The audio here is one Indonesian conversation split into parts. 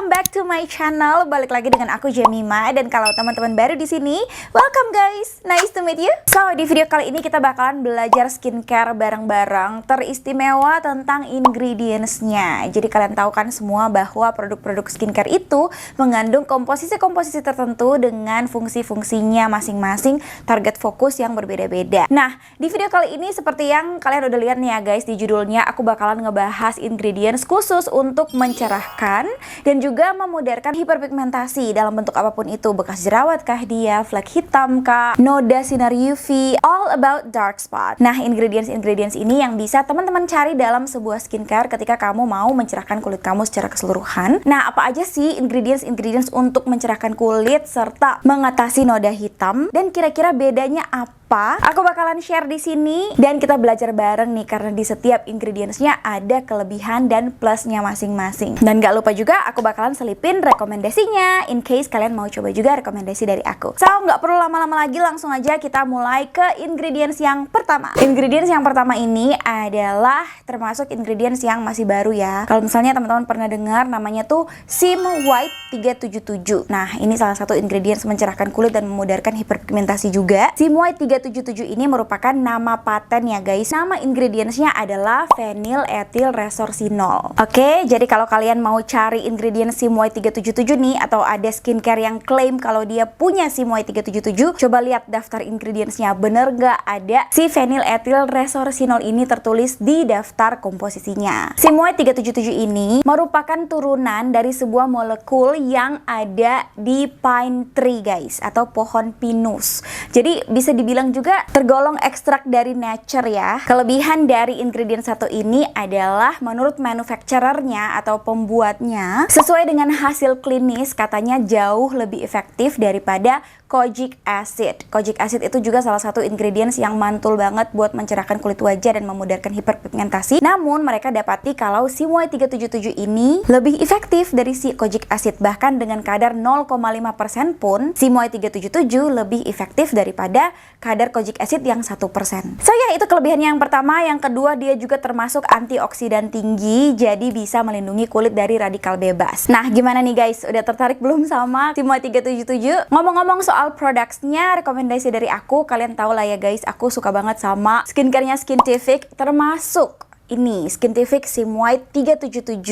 Welcome back to my channel. Balik lagi dengan aku Jemima, dan kalau teman-teman baru di sini, welcome guys. Nice to meet you. So, di video kali ini kita bakalan belajar skincare bareng-bareng, teristimewa tentang ingredients-nya. Jadi kalian tahu kan semua bahwa produk-produk skincare itu mengandung komposisi-komposisi tertentu dengan fungsi-fungsinya masing-masing, target fokus yang berbeda-beda. Nah, di video kali ini seperti yang kalian udah lihat nih ya guys, di judulnya aku bakalan ngebahas ingredients khusus untuk mencerahkan dan juga memudarkan hiperpigmentasi dalam bentuk apapun itu, bekas jerawat kah dia, flek hitam kah, noda sinar UV, all about dark spot. Nah, ingredients ini yang bisa teman-teman cari dalam sebuah skincare ketika kamu mau mencerahkan kulit kamu secara keseluruhan. Nah, apa aja sih ingredients untuk mencerahkan kulit serta mengatasi noda hitam, dan kira-kira bedanya apa? Aku bakalan share di sini dan kita belajar bareng nih, karena di setiap ingredients-nya ada kelebihan dan plusnya masing-masing. Dan gak lupa juga aku bakalan selipin rekomendasinya in case kalian mau coba juga rekomendasi dari aku. So, gak perlu lama-lama lagi, langsung aja kita mulai ke ingredients yang pertama. Ingredients yang pertama ini adalah termasuk ingredients yang masih baru ya. Kalau misalnya teman-teman pernah dengar namanya tuh Sim White 377. Nah, ini salah satu ingredients mencerahkan kulit dan memudarkan hiperpigmentasi juga. Sim White 377 ini merupakan nama paten ya guys. Nama ingredients-nya adalah phenylethyl resorcinol. Oke, jadi kalau kalian mau cari ingredients Sim White 377 nih, atau ada skincare yang klaim kalau dia punya Sim White 377, coba lihat daftar ingredients-nya, bener gak ada si phenylethyl resorcinol ini tertulis di daftar komposisinya. Sim White 377 ini merupakan turunan dari sebuah molekul yang ada di pine tree guys, atau pohon pinus. Jadi bisa dibilang juga tergolong ekstrak dari nature ya. Kelebihan dari ingredient satu ini adalah menurut manufacturer-nya atau pembuatnya, sesuai dengan hasil klinis katanya jauh lebih efektif daripada kojic acid. Kojic acid itu juga salah satu ingredients yang mantul banget buat mencerahkan kulit wajah dan memudarkan hiperpigmentasi. Namun mereka dapati kalau Sim White 377 ini lebih efektif dari si kojic acid, bahkan dengan kadar 0,5% pun Sim White 377 lebih efektif daripada kadar kojic acid yang 1%. So ya, itu kelebihannya yang pertama. Yang kedua, dia juga termasuk antioksidan tinggi, jadi bisa melindungi kulit dari radikal bebas. Nah, gimana nih guys? Udah tertarik belum sama Sim White 377? Ngomong-ngomong soal produknya, rekomendasi dari aku, kalian tahu lah ya guys, aku suka banget sama skincare-nya Skintific, termasuk ini Skintific Sim White 377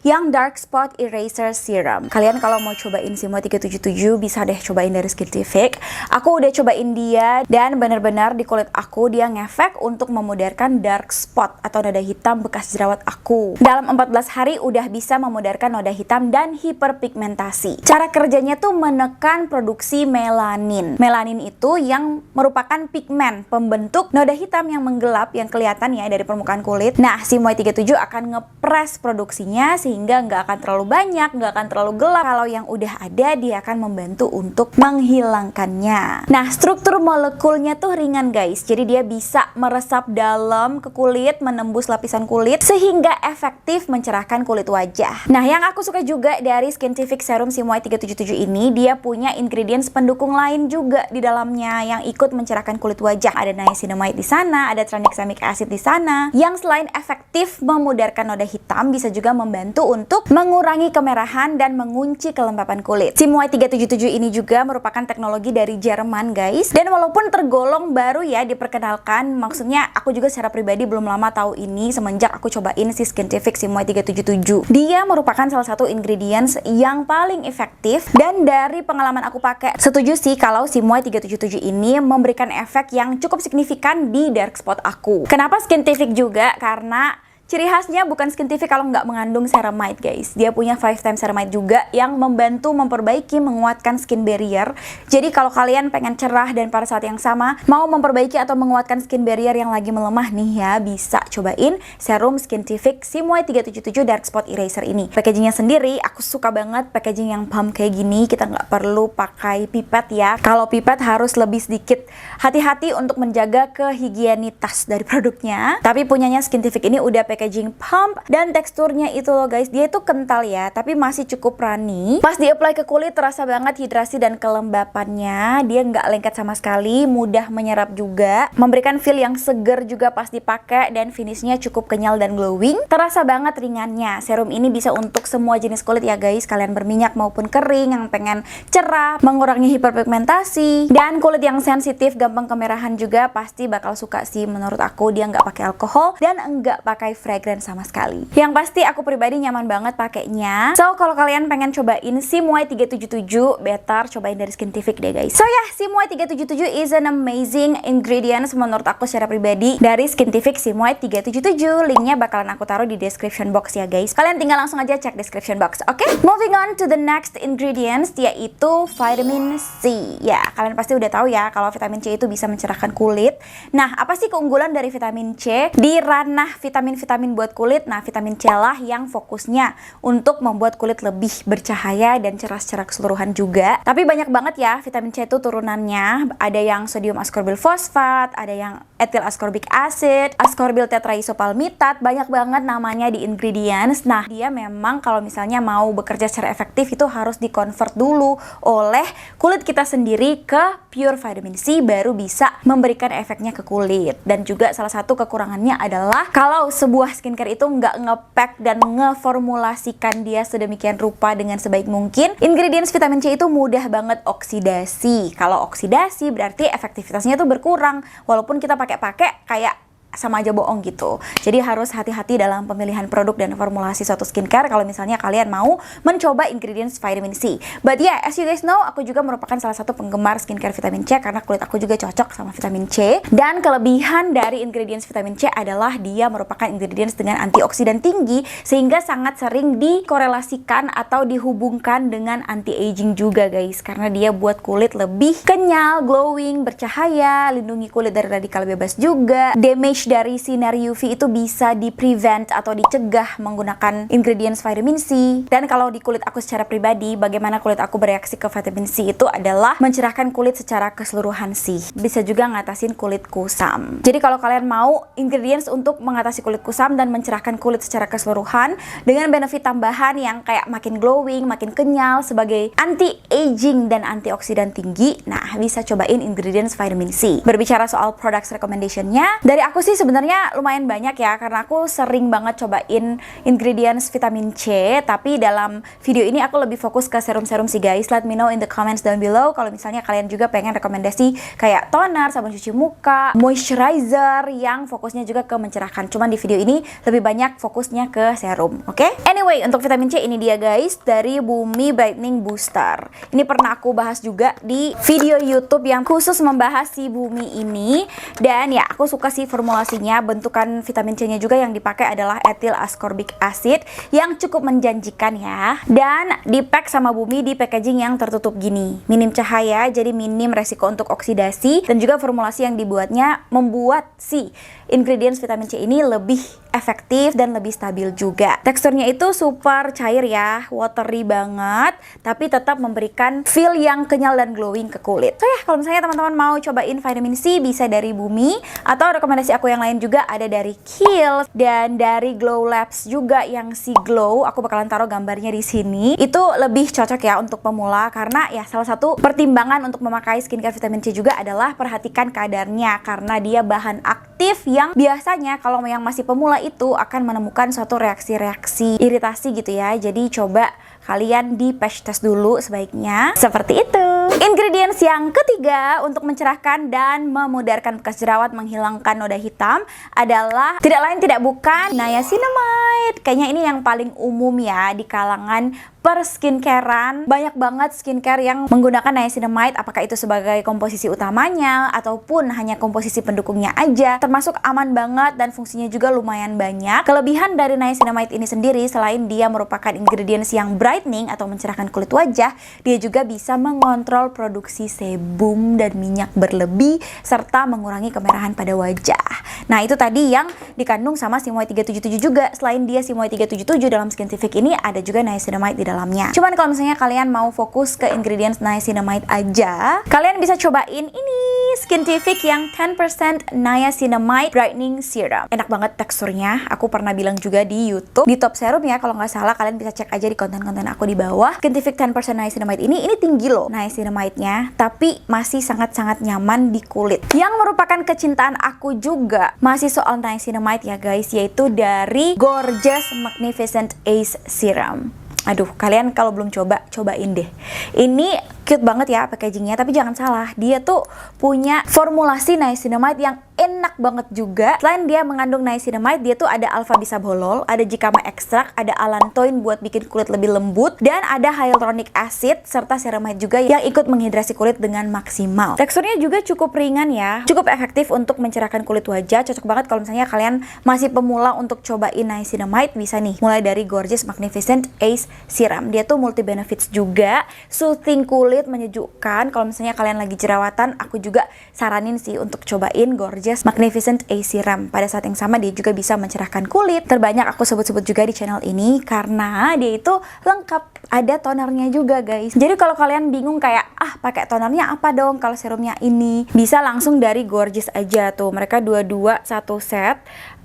yang Dark Spot Eraser Serum. Kalian kalau mau cobain Sim White 377 bisa deh cobain dari Skintific. Aku udah cobain dia dan benar-benar di kulit aku dia ngefek untuk memudarkan dark spot atau noda hitam bekas jerawat aku. Dalam 14 hari udah bisa memudarkan noda hitam dan hiperpigmentasi. Cara kerjanya tuh menekan produksi melanin. Melanin itu yang merupakan pigmen pembentuk noda hitam yang menggelap yang kelihatan ya dari permukaan kulit. Nah, Sim White 37 akan ngepres produksinya sehingga nggak akan terlalu banyak, nggak akan terlalu gelap. Kalau yang udah ada, dia akan membantu untuk menghilangkannya. Nah, struktur molekulnya tuh ringan guys, jadi dia bisa meresap dalam ke kulit, menembus lapisan kulit sehingga efektif mencerahkan kulit wajah. Nah, yang aku suka juga dari Skintific Serum Sim White 377 ini, dia punya ingredients pendukung lain juga di dalamnya yang ikut mencerahkan kulit wajah. Ada niacinamide di sana, ada tranexamic acid di sana, yang selain efektif memudarkan noda hitam, bisa juga membantu untuk mengurangi kemerahan dan mengunci kelembapan kulit. Sim White 377 ini juga merupakan teknologi dari Jerman guys, dan walaupun tergolong baru ya diperkenalkan, maksudnya aku juga secara pribadi belum lama tahu ini semenjak aku cobain si Skintific Sim White 377. Dia merupakan salah satu ingredients yang paling efektif, dan dari pengalaman aku pakai, setuju sih kalau Sim White 377 ini memberikan efek yang cukup signifikan di dark spot aku. Kenapa Skintific juga? Karena ciri khasnya bukan Skintific kalau nggak mengandung ceramide guys. Dia punya 5 times ceramide juga yang membantu memperbaiki, menguatkan skin barrier. Jadi kalau kalian pengen cerah dan pada saat yang sama mau memperbaiki atau menguatkan skin barrier yang lagi melemah nih ya, bisa cobain serum Skintific Sim White 377 Dark Spot Eraser ini. Packagingnya sendiri aku suka banget, packaging yang pump kayak gini. Kita nggak perlu pakai pipet ya. Kalau pipet harus lebih sedikit hati-hati untuk menjaga kehigienitas dari produknya. Tapi punyanya Skintific ini udah packaging pump. Dan teksturnya itu loh guys, dia itu kental ya, tapi masih cukup runny. Pas di-apply ke kulit terasa banget hidrasi dan kelembapannya. Dia nggak lengket sama sekali, mudah menyerap juga, memberikan feel yang seger juga pas dipakai, dan finishnya cukup kenyal dan glowing. Terasa banget ringannya. Serum ini bisa untuk semua jenis kulit ya guys, kalian berminyak maupun kering, yang pengen cerah, mengurangi hiperpigmentasi, dan kulit yang sensitif gampang kemerahan juga pasti bakal suka sih. Menurut aku dia nggak pakai alkohol dan nggak pakai fragrance sama sekali. Yang pasti aku pribadi nyaman banget pakainya. So kalau kalian pengen cobain SIMY 377, better cobain dari Skintific deh guys. So ya, SIMY 377 is an amazing ingredients menurut aku secara pribadi dari Skintific SIMY 377. Linknya bakalan aku taruh di description box ya guys. Kalian tinggal langsung aja cek description box. Oke, moving on to the next ingredients, yaitu vitamin C. Ya, kalian pasti udah tahu ya kalau vitamin C itu bisa mencerahkan kulit. Nah, apa sih keunggulan dari vitamin C di ranah vitamin-vitamin buat kulit? Nah, vitamin C lah yang fokusnya untuk membuat kulit lebih bercahaya dan cerah secara keseluruhan juga. Tapi banyak banget ya vitamin C itu turunannya. Ada yang sodium ascorbyl fosfat, ada yang ethyl ascorbic acid, ascorbyl tetraisopalmitat, banyak banget namanya di ingredients. Nah, dia memang kalau misalnya mau bekerja secara efektif itu harus di-convert dulu oleh kulit kita sendiri ke pure vitamin C, baru bisa memberikan efeknya ke kulit. Dan juga salah satu kekurangannya adalah kalau sebuah skincare itu nggak nge-pack dan ngeformulasikan dia sedemikian rupa dengan sebaik mungkin, ingredients vitamin C itu mudah banget oksidasi. Kalau oksidasi berarti efektivitasnya tuh berkurang, walaupun kita pakai kayak sama aja bohong gitu. Jadi harus hati-hati dalam pemilihan produk dan formulasi suatu skincare kalau misalnya kalian mau mencoba ingredients vitamin C. But yeah, as you guys know, aku juga merupakan salah satu penggemar skincare vitamin C karena kulit aku juga cocok sama vitamin C. Dan kelebihan dari ingredients vitamin C adalah dia merupakan ingredients dengan antioksidan tinggi, sehingga sangat sering dikorelasikan atau dihubungkan dengan anti-aging juga guys, karena dia buat kulit lebih kenyal, glowing, bercahaya, lindungi kulit dari radikal bebas juga. Damage dari sinar UV itu bisa di-prevent atau dicegah menggunakan ingredients vitamin C. Dan kalau di kulit aku secara pribadi, bagaimana kulit aku bereaksi ke vitamin C itu adalah mencerahkan kulit secara keseluruhan sih. Bisa juga ngatasin kulit kusam. Jadi kalau kalian mau ingredients untuk mengatasi kulit kusam dan mencerahkan kulit secara keseluruhan dengan benefit tambahan yang kayak makin glowing, makin kenyal sebagai anti-aging dan antioksidan tinggi, nah bisa cobain ingredients vitamin C. Berbicara soal products recommendation-nya, dari aku sih sebenarnya lumayan banyak ya, karena aku sering banget cobain ingredients vitamin C. Tapi dalam video ini aku lebih fokus ke serum-serum sih guys. Let me know in the comments down below kalau misalnya kalian juga pengen rekomendasi kayak toner, sabun cuci muka, moisturizer yang fokusnya juga ke mencerahkan. Cuman di video ini lebih banyak fokusnya ke serum, oke? Anyway, untuk vitamin C ini dia guys, dari Bumi Brightening Booster. Ini pernah aku bahas juga di video YouTube yang khusus membahas si Bumi ini. Dan ya, aku suka sih formulasinya. Bentukan vitamin C-nya juga yang dipakai adalah ethyl ascorbic acid yang cukup menjanjikan ya. Dan di-pack sama Bumi di packaging yang tertutup gini. Minim cahaya, jadi minim resiko untuk oksidasi. Dan juga formulasi yang dibuatnya membuat si ingredients vitamin C ini lebih efektif dan lebih stabil juga. Teksturnya itu super cair ya, watery banget, tapi tetap memberikan feel yang kenyal dan glowing ke kulit. So ya, kalau misalnya teman-teman mau cobain vitamin C, bisa dari Bumi, atau rekomendasi aku yang lain juga ada dari Kiehl's dan dari Glow Labs juga yang si Glow. Aku bakalan taruh gambarnya di sini. Itu lebih cocok ya untuk pemula, karena ya salah satu pertimbangan untuk memakai skincare vitamin C juga adalah perhatikan kadarnya, karena dia bahan aktif yang biasanya kalau yang masih pemula itu akan menemukan suatu reaksi-reaksi iritasi gitu ya. Jadi coba kalian di patch test dulu sebaiknya seperti itu. Ingredients yang ketiga untuk mencerahkan dan memudarkan bekas jerawat, menghilangkan noda hitam adalah tidak lain tidak bukan niacinamide. Kayaknya ini yang paling umum ya di kalangan per skincarean. Banyak banget skincare yang menggunakan niacinamide, apakah itu sebagai komposisi utamanya ataupun hanya komposisi pendukungnya aja. Termasuk aman banget dan fungsinya juga lumayan banyak. Kelebihan dari niacinamide ini sendiri, selain dia merupakan ingredients yang brightening atau mencerahkan kulit wajah, dia juga bisa mengontrol produksi sebum dan minyak berlebih serta mengurangi kemerahan pada wajah. Nah, itu tadi yang dikandung sama SIMY 377 juga. Selain dia SIMY 377 dalam Skintific ini ada juga niacinamide di dalam dalamnya. Cuman kalau misalnya kalian mau fokus ke ingredients niacinamide aja, kalian bisa cobain ini Skintific yang 10% niacinamide brightening serum. Enak banget teksturnya. Aku pernah bilang juga di YouTube, di top serum ya, kalau nggak salah kalian bisa cek aja di konten-konten aku di bawah. Skintific 10% niacinamide ini tinggi loh niacinamide-nya, tapi masih sangat-sangat nyaman di kulit. Yang merupakan kecintaan aku juga masih soal niacinamide ya guys, yaitu dari Gorgeous Magnificent Ace Serum. Aduh, kalian kalau belum cobain deh. Ini cute banget ya packagingnya, tapi jangan salah, dia tuh punya formulasi niacinamide yang enak banget juga. Selain dia mengandung niacinamide, dia tuh ada alpha bisabolol, ada jicama ekstrak, ada allantoin buat bikin kulit lebih lembut, dan ada hyaluronic acid serta ceramide juga yang ikut menghidrasi kulit dengan maksimal. Teksturnya juga cukup ringan ya, cukup efektif untuk mencerahkan kulit wajah. Cocok banget kalau misalnya kalian masih pemula untuk cobain niacinamide, bisa nih mulai dari Gorgeous Magnificent Ace Serum. Dia tuh multi benefits juga, soothing kulit, menyejukkan. Kalau misalnya kalian lagi jerawatan, aku juga saranin sih untuk cobain Gorgeous Magnificent Ace Serum. Pada saat yang sama dia juga bisa mencerahkan kulit. Terbanyak aku sebut-sebut juga di channel ini karena dia itu lengkap, ada tonernya juga guys. Jadi kalau kalian bingung kayak pakai tonernya apa dong kalau serumnya ini, bisa langsung dari Gorgeous aja tuh. Mereka dua-dua satu set.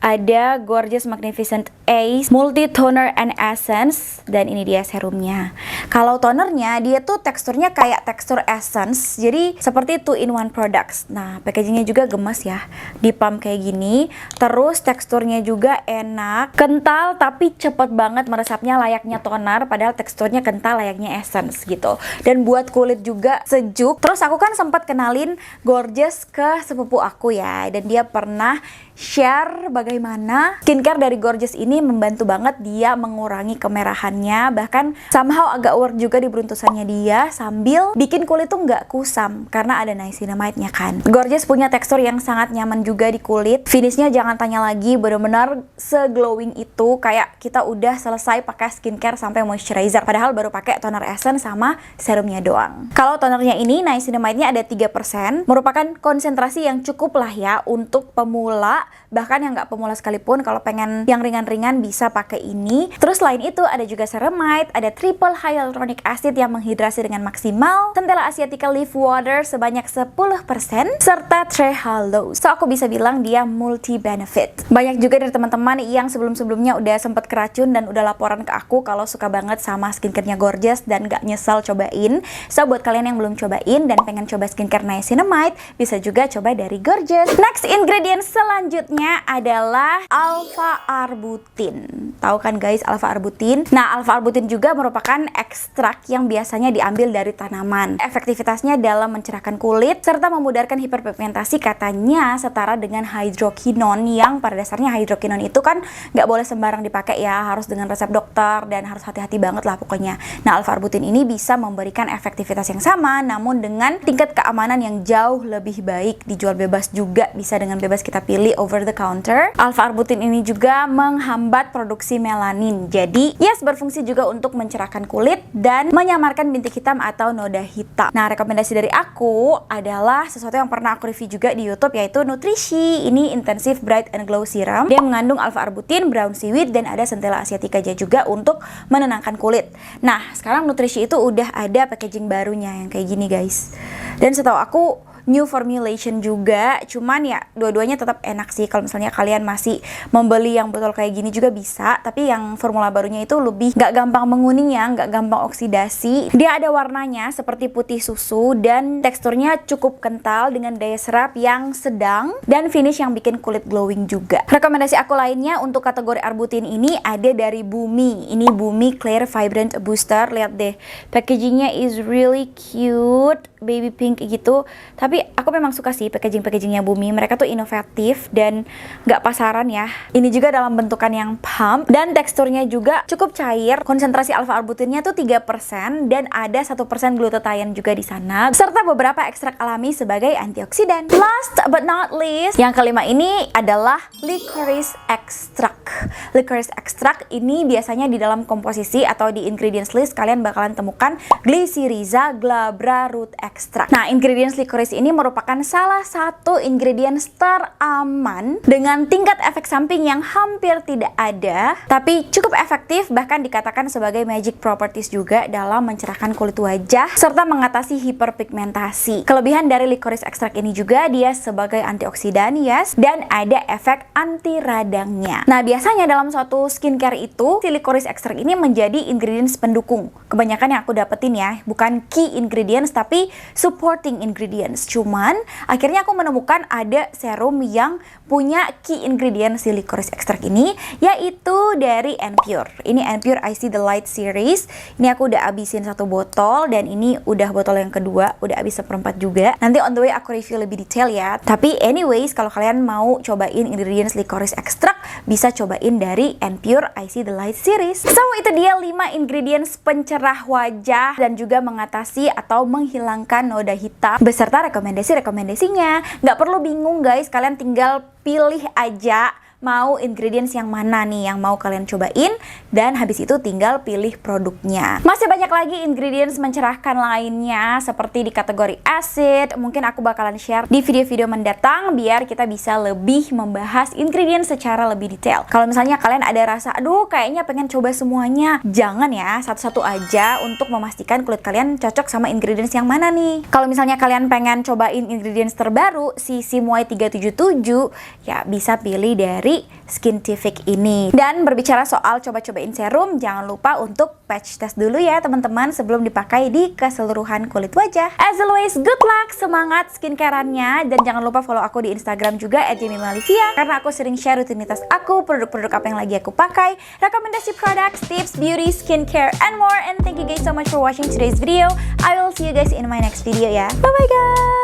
Ada Gorgeous Magnificent Ace Multi Toner and Essence, dan ini dia serumnya. Kalau tonernya dia tuh teksturnya kayak tekstur essence, jadi seperti 2-in-1 products. Nah, packagingnya juga gemes ya, di pump kayak gini. Terus teksturnya juga enak, kental tapi cepet banget meresapnya layaknya toner, padahal teksturnya kental layaknya essence gitu. Dan buat kulit juga sejuk. Terus aku kan sempat kenalin Gorgeous ke sepupu aku ya, dan dia pernah share bagaimana skincare dari Gorgeous ini membantu banget dia mengurangi kemerahannya, bahkan somehow agak work juga di beruntusannya dia, sambil bikin kulit tuh nggak kusam karena ada niacinamide-nya kan. Gorgeous punya tekstur yang sangat nyaman juga di kulit, finishnya jangan tanya lagi, bener-bener se-glowing itu, kayak kita udah selesai pakai skincare sampai moisturizer, padahal baru pakai toner essence sama serumnya doang. Kalau tonernya ini niacinamide-nya ada 3%, merupakan konsentrasi yang cukup lah ya untuk pemula, bahkan yang nggak pemula sekalipun kalau pengen yang ringan-ringan bisa pakai ini. Terus selain itu ada juga ceramide, ada triple hyaluronic acid yang menghidrasi dengan maksimal, centella asiatica leaf water sebanyak 10%, serta trehalose. So aku bisa bilang dia multi benefit. Banyak juga dari teman-teman yang sebelum-sebelumnya udah sempet keracun dan udah laporan ke aku kalau suka banget sama skincare-nya Gorgeous dan nggak nyesal cobain. So buat kalian yang belum cobain dan pengen coba skincare niacinamide, bisa juga coba dari Gorgeous. Next ingredient selanjutnya adalah alpha arbutin. Tahu kan guys alpha arbutin? Nah, alpha arbutin juga merupakan ekstrak yang biasanya diambil dari tanaman. Efektivitasnya dalam mencerahkan kulit serta memudarkan hiperpigmentasi katanya setara dengan hydroquinone, yang pada dasarnya hydroquinone itu kan nggak boleh sembarang dipakai ya, harus dengan resep dokter dan harus hati-hati banget lah pokoknya. Nah, alpha arbutin ini bisa memberikan efektivitas yang sama namun dengan tingkat keamanan yang jauh lebih baik. Dijual bebas juga, bisa dengan bebas kita pilih over the counter. Alpha arbutin ini juga menghambat produksi melanin, jadi yes, berfungsi juga untuk mencerahkan kulit dan menyamarkan bintik hitam atau noda hitam. Nah, rekomendasi dari aku adalah sesuatu yang pernah aku review juga di YouTube, yaitu Nutrishi. Ini Intensive Bright and Glow Serum. Dia mengandung alpha arbutin, brown seaweed, dan ada centella asiatica juga untuk menenangkan kulit. Nah, sekarang Nutrishi itu udah ada packaging barunya yang kayak gini guys, dan setahu aku new formulation juga, cuman ya dua-duanya tetap enak sih. Kalau misalnya kalian masih membeli yang botol kayak gini juga bisa, tapi yang formula barunya itu lebih nggak gampang menguning ya, nggak gampang oksidasi. Dia ada warnanya seperti putih susu dan teksturnya cukup kental dengan daya serap yang sedang dan finish yang bikin kulit glowing juga. Rekomendasi aku lainnya untuk kategori arbutin ini ada dari Bumi. Ini Bumi Clear Vibrant Booster. Lihat deh, packagingnya is really cute, baby pink gitu. Tapi aku memang suka sih packagingnya Bumi. Mereka tuh inovatif dan nggak pasaran ya. Ini juga dalam bentukan yang pump dan teksturnya juga cukup cair. Konsentrasi alpha arbutinnya tuh 3% dan ada 1% glutathione juga di sana, serta beberapa ekstrak alami sebagai antioksidan. Last but not least, yang kelima ini adalah licorice extract. Licorice extract ini biasanya di dalam komposisi atau di ingredients list kalian bakalan temukan Glycyrrhiza glabra root extract. Nah, ingredients licorice ini ini merupakan salah satu ingredients teraman dengan tingkat efek samping yang hampir tidak ada, tapi cukup efektif, bahkan dikatakan sebagai magic properties juga dalam mencerahkan kulit wajah serta mengatasi hiperpigmentasi. Kelebihan dari licorice extract ini juga dia sebagai antioksidan, yes, dan ada efek anti radangnya. Nah, biasanya dalam suatu skincare itu si licorice extract ini menjadi ingredients pendukung. Kebanyakan yang aku dapetin ya, bukan key ingredients tapi supporting ingredients. Cuman akhirnya aku menemukan ada serum yang punya key ingredients si licorice extract ini, yaitu dari Anpure. Ini Anpure I See The Light series. Ini aku udah habisin 1 botol dan ini udah botol yang kedua, udah habis 1/4 juga. Nanti on the way aku review lebih detail ya. Tapi anyways, kalau kalian mau cobain ingredients licorice extract, bisa cobain dari Anpure I See The Light series. So itu dia 5 ingredients pencerah wajah dan juga mengatasi atau menghilangkan noda hitam beserta rekomendasi-rekomendasinya. Nggak perlu bingung guys, kalian tinggal pilih aja mau ingredients yang mana nih yang mau kalian cobain, dan habis itu tinggal pilih produknya. Masih banyak lagi ingredients mencerahkan lainnya seperti di kategori acid. Mungkin aku bakalan share di video-video mendatang biar kita bisa lebih membahas ingredients secara lebih detail. Kalau misalnya kalian ada rasa, aduh kayaknya pengen coba semuanya, jangan ya, satu-satu aja untuk memastikan kulit kalian cocok sama ingredients yang mana nih. Kalau misalnya kalian pengen cobain ingredients terbaru si Simoy 377, ya bisa pilih dari Skintific ini. Dan berbicara soal coba-cobain serum, jangan lupa untuk patch test dulu ya teman-teman sebelum dipakai di keseluruhan kulit wajah. As always, good luck, semangat skincare-annya, dan jangan lupa follow aku di Instagram juga @jemimalivia karena aku sering share rutinitas aku, produk-produk apa yang lagi aku pakai, rekomendasi products, tips, beauty, skincare, and more. And thank you guys so much for watching today's video. I will see you guys in my next video ya. Bye bye guys.